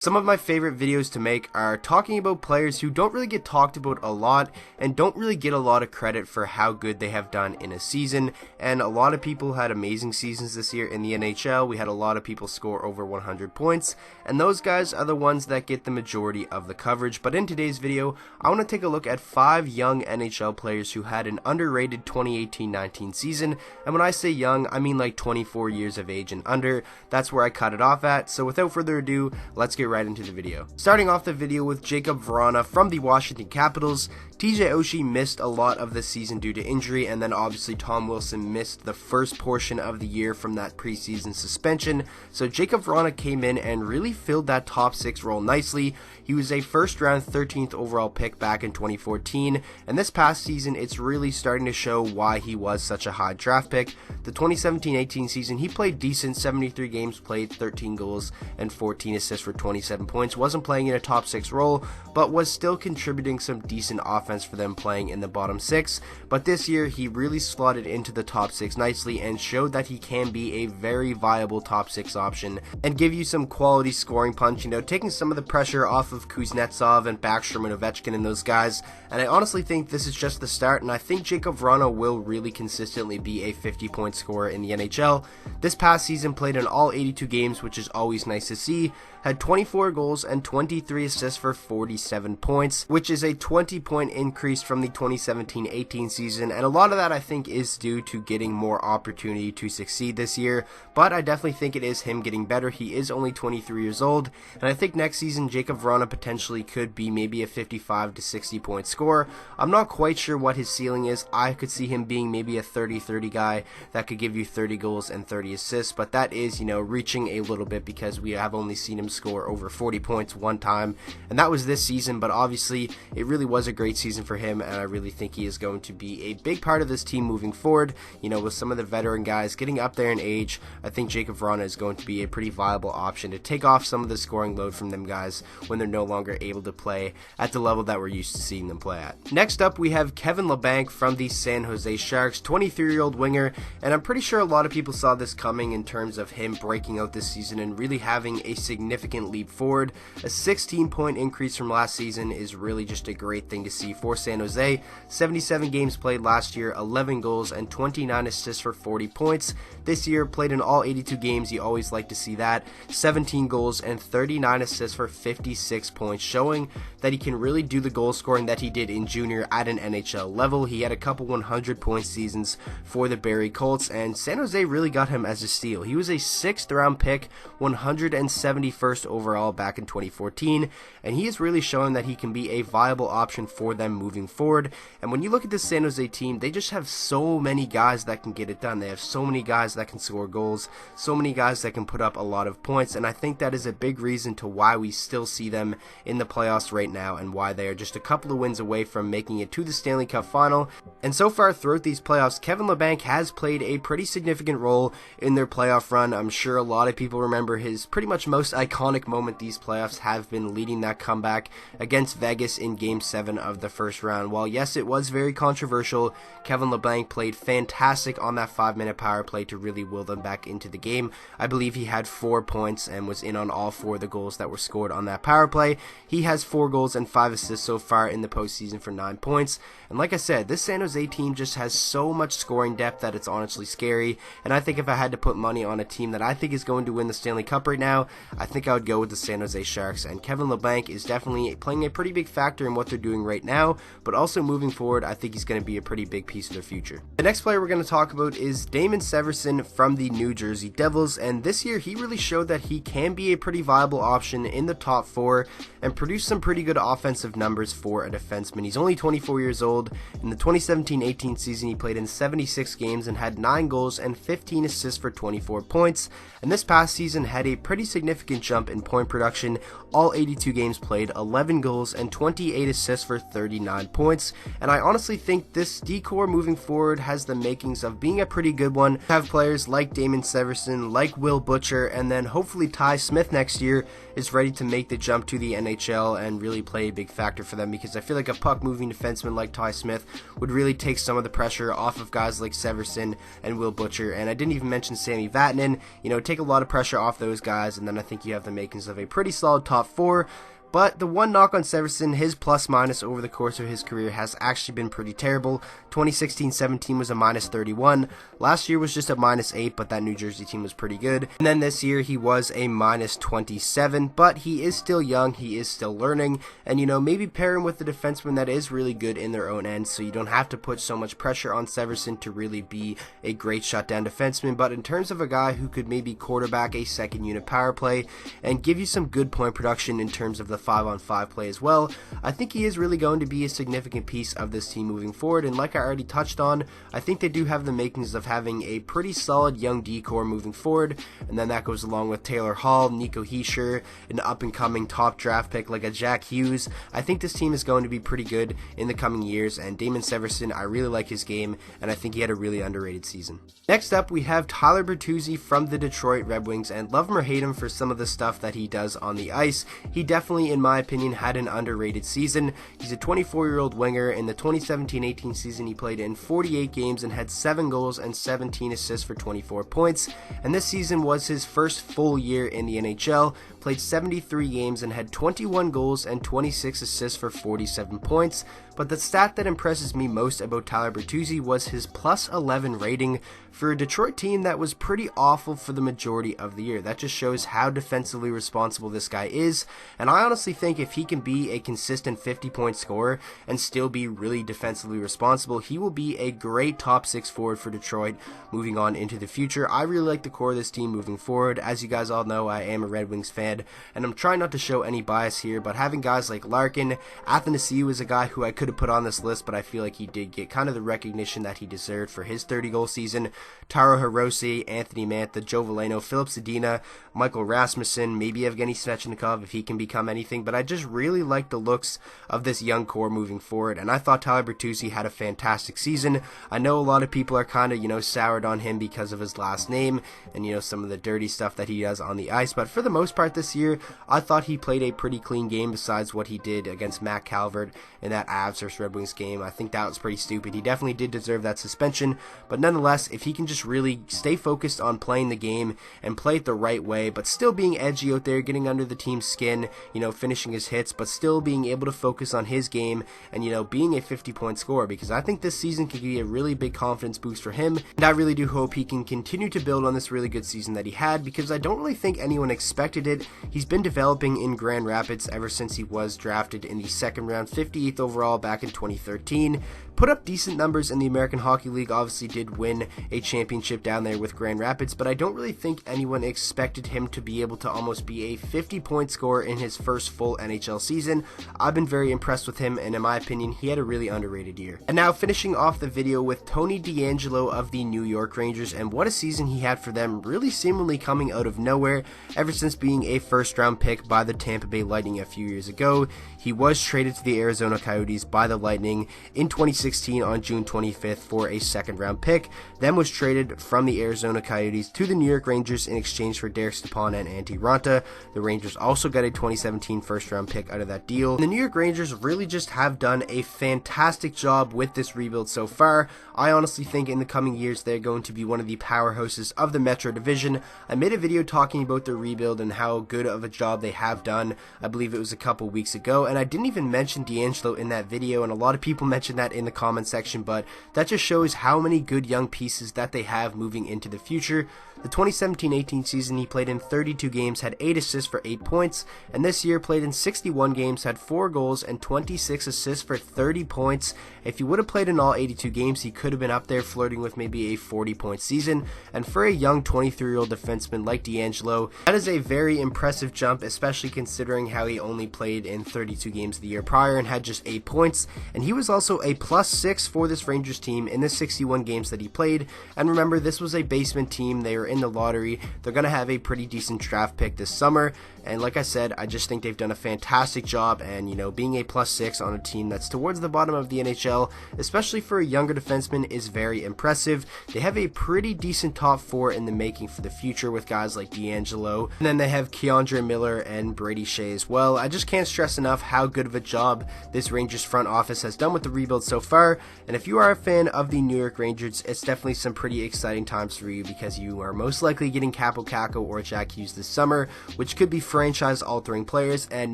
Some of my favorite videos to make are talking about players who don't really get talked about a lot and don't really get a lot of credit for how good they have done in a season. And a lot of people had amazing seasons this year in the NHL. We had a lot of people score over 100 points, and those guys are the ones that get the majority of the coverage. But in today's video, I want to take a look at 5 young NHL players who had an underrated 2018-19 season. And when I say young, I mean like 24 years of age and under. That's where I cut it off at. So without further ado, let's get right into the video. Starting off the video with Jacob Vrana from the Washington Capitals. TJ Oshie missed a lot of the season due to injury, and then obviously Tom Wilson missed the first portion of the year from that preseason suspension. So Jacob Vrana came in and really filled that top 6 role nicely. He was a first round 13th overall pick back in 2014, and this past season it's really starting to show why he was such a high draft pick. The 2017-18 season he played decent, 73 games played, 13 goals and 14 assists for 27 points. Wasn't playing in a top 6 role, but was still contributing some decent offense for them playing in the bottom 6. But this year he really slotted into the top 6 nicely and showed that he can be a very viable top 6 option and give you some quality scoring punch, taking some of the pressure off of Kuznetsov and Backstrom and Ovechkin and those guys. And I honestly think this is just the start, and I think Jacob Vrana will really consistently be a 50-point scorer in the NHL. This past season played in all 82 games, which is always nice to see. Had 24 goals and 23 assists for 47 points, which is a 20-point increase from the 2017-18 season, and a lot of that I think is due to getting more opportunity to succeed this year, but I definitely think it is him getting better. He is only 23 years old, and I think next season Jacob Vrana potentially could be maybe a 55 to 60 point scorer. I'm not quite sure what his ceiling is. I could see him being maybe a 30-30 guy that could give you 30 goals and 30 assists, but that is, reaching a little bit because we have only seen him score over 40 points one time, and that was this season. But obviously it really was a great season for him, and I really think he is going to be a big part of this team moving forward. With some of the veteran guys getting up there in age, I think Jacob Vrana is going to be a pretty viable option to take off some of the scoring load from them guys when they're no longer able to play at the level that we're used to seeing them play at. Next up we have Kevin Labanc from the San Jose Sharks, 23-year-old winger, and I'm pretty sure a lot of people saw this coming in terms of him breaking out this season and really having a significant leap forward. A 16-point increase from last season is really just a great thing to see for San Jose. 77 games played last year, 11 goals and 29 assists for 40 points. This year played in all 82 games. You always like to see that. 17 goals and 39 assists for 56 points, showing that he can really do the goal scoring that he did in junior at an NHL level. He had a couple 100-point seasons for the Barrie Colts, and San Jose really got him as a steal. He was a 6th round pick, 171st overall back in 2014, and he is really showing that he can be a viable option for them moving forward. And when you look at the San Jose team, they just have so many guys that can get it done. They have so many guys that can score goals, so many guys that can put up a lot of points, and I think that is a big reason to why we still see them in the playoffs right now and why they are just a couple of wins away from making it to the Stanley Cup final. And so far throughout these playoffs, Kevin Labanc has played a pretty significant role in their playoff run. I'm sure a lot of people remember his pretty much most iconic moment these playoffs have been, leading that comeback against Vegas in Game 7 of the first round. While yes, it was very controversial, Kevin Labanc played fantastic on that 5-minute power play to really will them back into the game. I believe he had 4 points and was in on all 4 of the goals that were scored on that power play. He has 4 goals and 5 assists so far in the postseason for 9 points. And like I said, this San Jose team just has so much scoring depth that it's honestly scary. And I think if I had to put money on a team that I think is going to win the Stanley Cup right now, I think I would go with the San Jose Sharks. And Kevin Labanc is definitely playing a pretty big factor in what they're doing right now, but also moving forward, I think he's going to be a pretty big piece of their future. The next player we're going to talk about is Damon Severson from the New Jersey Devils, and this year he really showed that he can be a pretty viable option in the top 4 and produce some pretty good offensive numbers for a defenseman. He's only 24 years old. In the 2017-18 season, he played in 76 games and had 9 goals and 15 assists for 24 points, and this past season had a pretty significant jump in point production. All 82 games played, 11 goals and 28 assists for 39 points, and I honestly think this D-core moving forward has the makings of being a pretty good one. Have players like Damon Severson, like Will Butcher, and then hopefully Ty Smith next year is ready to make the jump to the NHL and really play a big factor for them, because I feel like a puck-moving defenseman like Ty Smith would really take some of the pressure off of guys like Severson and Will Butcher. And I didn't even mention Sami Vatanen, take a lot of pressure off those guys, and then I think you have the makings of a pretty solid top four. But the one knock on Severson, his plus-minus over the course of his career has actually been pretty terrible. 2016-17 was a -31. Last year was just a -8, but that New Jersey team was pretty good. And then this year he was a -27, but he is still young, he is still learning. And, maybe pair him with a defenseman that is really good in their own end, so you don't have to put so much pressure on Severson to really be a great shutdown defenseman. But in terms of a guy who could maybe quarterback a second unit power play and give you some good point production in terms of the 5-on-5 play as well, I think he is really going to be a significant piece of this team moving forward. And like I already touched on, I think they do have the makings of having a pretty solid young D-core moving forward, and then that goes along with Taylor Hall, Nico Hischier, an up-and-coming top draft pick like a Jack Hughes. I think this team is going to be pretty good in the coming years, and Damon Severson, I really like his game, and I think he had a really underrated season. Next up, we have Tyler Bertuzzi from the Detroit Red Wings, and love him or hate him for some of the stuff that he does on the ice, he definitely, in my opinion, had an underrated season. He's a 24-year-old winger. In the 2017-18 season, he played in 48 games and had 7 goals and 17 assists for 24 points, and this season was his first full year in the NHL, played 73 games and had 21 goals and 26 assists for 47 points. But the stat that impresses me most about Tyler Bertuzzi was his +11 rating for a Detroit team that was pretty awful for the majority of the year. That just shows how defensively responsible this guy is, and I honestly think if he can be a consistent 50-point scorer and still be really defensively responsible, he will be a great top 6 forward for Detroit moving on into the future. I really like the core of this team moving forward. As you guys all know, I am a Red Wings fan, and I'm trying not to show any bias here, but having guys like Larkin, Athanasiou is a guy who I could have put on this list, but I feel like he did get kind of the recognition that he deserved for his 30-goal season. Taro Hirose, Anthony Mantha, Joe Veleno, Philip Zadina, Michael Rasmussen, maybe Evgeny Svechnikov if he can become anything, but I just really like the looks of this young core moving forward, and I thought Tyler Bertuzzi had a fantastic season. I know a lot of people are kind of, soured on him because of his last name and, some of the dirty stuff that he does on the ice, but for the most part this year, I thought he played a pretty clean game besides what he did against Matt Calvert in that Avs versus Red Wings game. I think that was pretty stupid. He definitely did deserve that suspension, but nonetheless, if he can just really stay focused on playing the game and play it the right way, but still being edgy out there, getting under the team's skin, finishing his hits, but still being able to focus on his game and, being a 50-point scorer, because I think this season could be a really big confidence boost for him, and I really do hope he can continue to build on this really good season that he had, because I don't really think anyone expected it. He's been developing in Grand Rapids ever since he was drafted in the second round, 58th overall back in 2013. Put up decent numbers in the American Hockey League, obviously did win a championship down there with Grand Rapids, but I don't really think anyone expected him to be able to almost be a 50-point scorer in his first full NHL season. I've been very impressed with him, and in my opinion, he had a really underrated year. And now finishing off the video with Tony DeAngelo of the New York Rangers, and what a season he had for them, really seemingly coming out of nowhere ever since being a first-round pick by the Tampa Bay Lightning a few years ago. He was traded to the Arizona Coyotes by the Lightning in 2016 on June 25th for a second-round pick, then was traded from the Arizona Coyotes to the New York Rangers in exchange for Derek Stepan and Antti Ranta. The Rangers also got a 2017 first-round pick out of that deal. And the New York Rangers really just have done a fantastic job with this rebuild so far. I honestly think in the coming years they're going to be one of the powerhouses of the Metro Division. I made a video talking about their rebuild and how good of a job they have done. I believe it was a couple weeks ago, and I didn't even mention DeAngelo in that video, and a lot of people mentioned that in the comment section, but that just shows how many good young pieces that they have moving into the future. The 2017-18 season, he played in 32 games, had 8 assists for 8 points, and this year played in 61 games, had 4 goals and 26 assists for 30 points. If he would have played in all 82 games, he could have been up there flirting with maybe a 40-point season, and for a young 23-year-old defenseman like DeAngelo, that is a very impressive jump, especially considering how he only played in 32 games the year prior and had just 8 points, and he was also a +6 for this Rangers team in the 61 games that he played. And remember, this was a basement team. They were in the lottery. They're going to have a pretty decent draft pick this summer, And like I said, I just think they've done a fantastic job, and being a +6 on a team that's towards the bottom of the NHL, especially for a younger defenseman, is very impressive. They have a pretty decent top 4 in the making for the future with guys like DeAngelo, and then they have Keandre Miller and Brady Shea as well. I just can't stress enough how good of a job this Rangers front office has done with the rebuild so far, and if you are a fan of the New York Rangers, it's definitely some pretty exciting times for you, because you are most likely getting Kaapo Kakko or Jack Hughes this summer, which could be franchise-altering players, and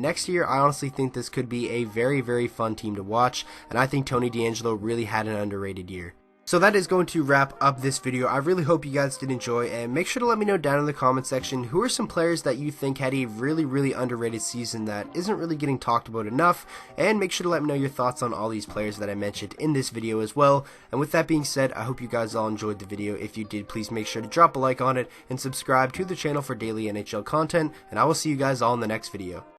next year I honestly think this could be a very, very fun team to watch, and I think Tony DeAngelo really had an underrated year. So that is going to wrap up this video. I really hope you guys did enjoy, and make sure to let me know down in the comment section who are some players that you think had a really, really underrated season that isn't really getting talked about enough, and make sure to let me know your thoughts on all these players that I mentioned in this video as well. And with that being said, I hope you guys all enjoyed the video. If you did, please make sure to drop a like on it and subscribe to the channel for daily NHL content, and I will see you guys all in the next video.